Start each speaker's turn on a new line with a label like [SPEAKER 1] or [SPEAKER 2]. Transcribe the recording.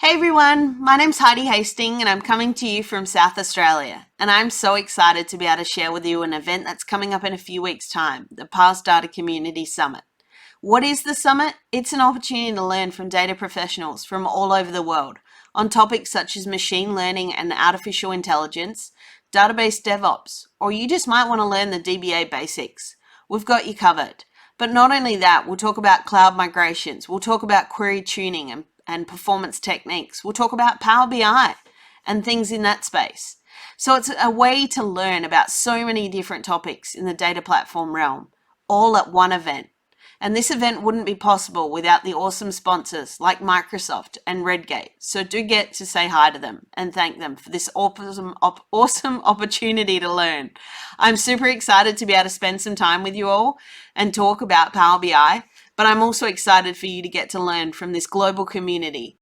[SPEAKER 1] Hey everyone, my name's Heidi Hasting and I'm coming to you from South Australia. And I'm so excited to be able to share with you an event that's coming up in a few weeks' time, the Pars Data Community Summit. What is the summit? It's an opportunity to learn from data professionals from all over the world on topics such as machine learning and artificial intelligence, database DevOps, or you just might want to learn the DBA basics. We've got you covered. But not only that, we'll talk about cloud migrations, we'll talk about query tuning and performance techniques, we'll talk about Power BI and things in that space. So it's a way to learn about so many different topics in the data platform realm, all at one event. And this event wouldn't be possible without the awesome sponsors like Microsoft and Redgate. So do get to say hi to them and thank them for this awesome opportunity to learn. I'm super excited to be able to spend some time with you all and talk about Power BI, but I'm also excited for you to get to learn from this global community